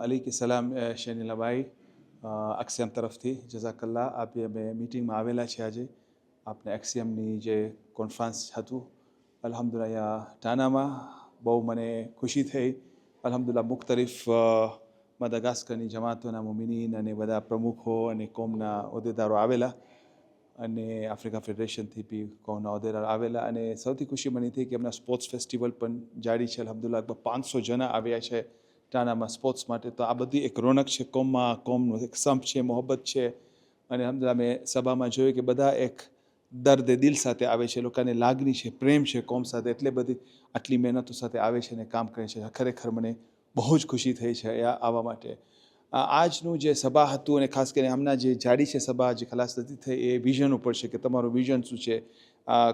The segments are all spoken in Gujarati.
અલીકી સલામ શેનિલાભાઈ એક્સિયમ તરફથી જઝાકલ્લા આપે અમે મીટિંગમાં આવેલા છે આજે આપણે એક્સિયમની જે કોન્ફરન્સ હતું અલ્હમ્દુલિલ્લાહ ટાનામાં બહુ મને ખુશી થઈ અલ્હમ્દુલિલ્લાહ મુખ્તલિફ મદાગાસ્કરની જમાતોના મુમિનીન અને બધા પ્રમુખો અને કોમના હોદ્દેદારો આવેલા અને આફ્રિકા ફેડરેશનથી બી કોમના હોદ્દેદારો આવેલા અને સૌથી ખુશી મને થઈ કે એમના સ્પોર્ટ્સ ફેસ્ટિવલ પણ જારી છે અલ્હમ્દુલિલ્લાહ 500 જણા આવ્યા છે ટાણામાં સ્પોર્ટ્સ માટે તો આ બધી એક રોનક છે કોમમાં કોમનો એક સંપ છે મોહબ્બત છે અને અલ્હમ્દુલિલ્લાહ મેં સભામાં જોયું કે બધા એક દર્દ દિલ સાથે આવે છે લોકોને લાગણી છે પ્રેમ છે કોમ સાથે એટલે બધી આટલી મહેનતો સાથે આવે છે અને કામ કરે છે ખરેખર મને બહુ જ ખુશી થઈ છે આવવા માટે આજનું જે સભા હતું અને ખાસ કરીને હમણાં જે જાડી છે સભા જે ખલાસ નથી થઈ એ વિઝન ઉપર છે કે તમારું વિઝન શું છે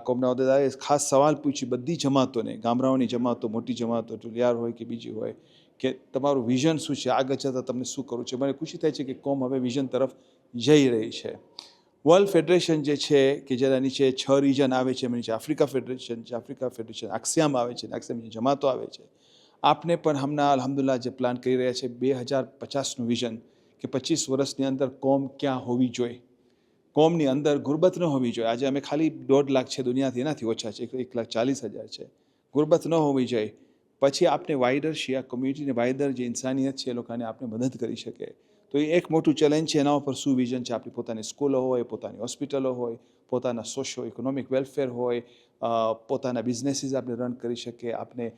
કોમના હોદ્દેદારે ખાસ સવાલ પૂછી બધી જમાતોને ગામડાઓની જમાતો મોટી જમાતો ઢુલિયાર હોય કે બીજી હોય કે તમારું વિઝન શું છે આગળ જતાં તમને શું કરવું છે મને ખુશી થાય છે કે કોમ હવે વિઝન તરફ જઈ રહી છે વર્લ્ડ ફેડરેશન જે છે કે જેના નીચે 6 રિજન આવે છે એમાં નીચે આફ્રિકા ફેડરેશન આક્સિયામ આવે છે આક્સિયામની જમાતો આવે છે આપને પણ હમણાં અલ્હમ્દુલિલ્લાહ જે પ્લાન કરી રહ્યા છે 2050નું વિઝન કે 25 વર્ષની અંદર કોમ ક્યાં હોવી જોઈએ કોમની અંદર ગુરબત ન હોવી જોઈએ આજે અમે ખાલી 1.5 લાખ છે દુનિયાથી એનાથી ઓછા છે 1,40,000 છે ગુરબત ન હોવી જોઈએ પછી આપણે વાઇડર શિયા કોમ્યુનિટીને વાઇડર જે ઇન્સાનિયત છે એ લોકોને આપણે મદદ કરી શકે તો એ એક મોટું ચેલેન્જ છે એના ઉપર શું વિઝન છે આપણી પોતાની સ્કૂલો હોય પોતાની હોસ્પિટલો હોય પોતાના સોશિયો ઇકોનોમિક વેલફેર હોય પોતાના બિઝનેસીસ આપણે રન કરી શકીએ આપણે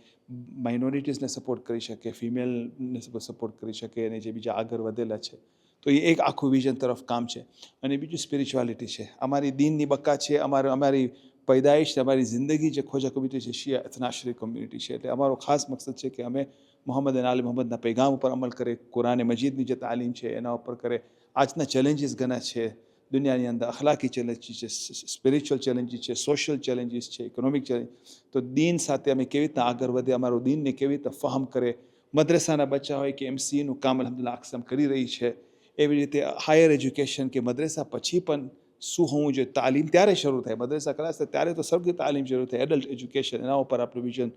માઇનોરિટીઝને સપોર્ટ કરી શકીએ ફિમેલને સપોર્ટ કરી શકીએ અને જે બીજા આગળ વધેલા છે તો એ એક આખું વિઝન તરફ કામ છે અને બીજું સ્પિરિચ્યુઆલિટી છે અમારી દીનની બક્કા છે અમારી पैदाइश हमारी ज़िंदगी जो खोजा कम्युनिटी है शिया इतनाशरी कम्युनिटी है એટલે અમારો ખાસ મકસદ છે કે અમે મોહમ્મદ અને આલે મોહમ્મદના પૈગામ ઉપર અમલ કરે કુરાન મજીદની જે તાલીમ છે એના ઉપર કરે આજના ચેલેન્જીસ ઘણા છે દુનિયાની અંદર અખલાકી ચેલેન્જીસ છે સ્પિરિચ્યુઅલ ચેલેન્જીસ છે સોશિયલ ચેલેન્જીસ છે ઇકોનોમિક ચેલેન્જ તો દીન સાથે અમે કેવી રીતના આગળ વધે અમારું દીનને કેવી રીતે ફહમ કરે મદ્રસાના બચ્ચા હોય કે એમસીનું કામ અલ્હમ્દુલિલ્લાહ આક્સમ કરી રહી છે એવી રીતે હાયર એજ્યુકેશન કે મદ્રસા પછી પણ શું હોવું જોઈએ તાલીમ ત્યારે શરૂ થાય મદ્રસા ક્લાસ ત્યારે તો સૌથી તાલીમ શરૂ થાય એડલ્ટ એજ્યુકેશન એના ઉપર આપણું વિઝન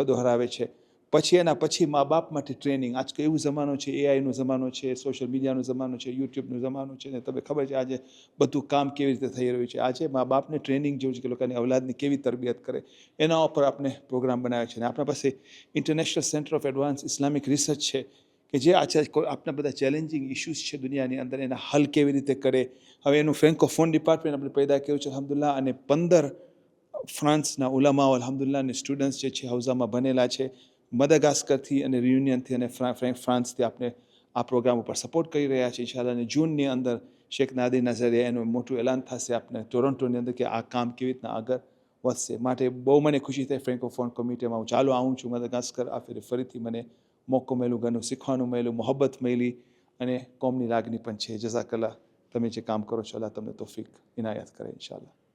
દોહરાવે છે પછી એના પછી મા બાપ માટે ટ્રેનિંગ આજ એવું જમાનો છે એઆઈનો જમાનો છે સોશિયલ મીડિયાનો જમાનો છે યુટ્યુબનો જમાનો છે ને તમને ખબર છે આજે બધું કામ કેવી રીતે થઈ રહ્યું છે આજે મા બાપને ટ્રેનિંગ જેવું છે કે લોકોની અવલાદની કેવી તરબિયત કરે એના ઉપર આપણે પ્રોગ્રામ બનાવ્યો છે અને આપણા પાસે international centre of advance Islamic research છે કે જે આપણા બધા ચેલેન્જિંગ ઇશ્યુઝ છે દુનિયાની અંદર એના હલ કેવી રીતે કરે હવે એનું ફ્રેન્કોફોન ડિપાર્ટમેન્ટ આપણે પેદા કર્યું છે અલ્હમ્દુલિલ્લાહ અને 15 ફ્રાન્સના ઉલામાઓ અલ્હમ્દુલિલ્લાહ અને સ્ટુડન્ટ્સ જે છે હૌઝામાં બનેલા છે મદાગાસ્કરથી અને રિયુનિયનથી અને ફ્રાન્સથી આપણે આ પ્રોગ્રામ ઉપર સપોર્ટ કરી રહ્યા છીએ ઇન્શાઅલ્લાહ અને જૂનની અંદર શેખ નાદિર નઝરિયા એનું મોટું એલાન થશે આપણે ટોરોન્ટોની અંદર કે આ કામ કેવી રીતના આગળ વધશે માટે બહુ મને ખુશી થઈ ફ્રેન્કોફોન કમિટીમાં હું ચાલુ આવું છું મદાગાસ્કર આ ફરીથી મને મોકો મળ્યું ઘણું શીખવાનું મળ્યું મોહબ્બત મળી અને કોમની લાગણી પણ છે જઝાકલ્લાહ તમે જે કામ કરો છો અલ્લાહ તમને તૌફીક ઇનાયત કરે ઇન્શાઅલ્લાહ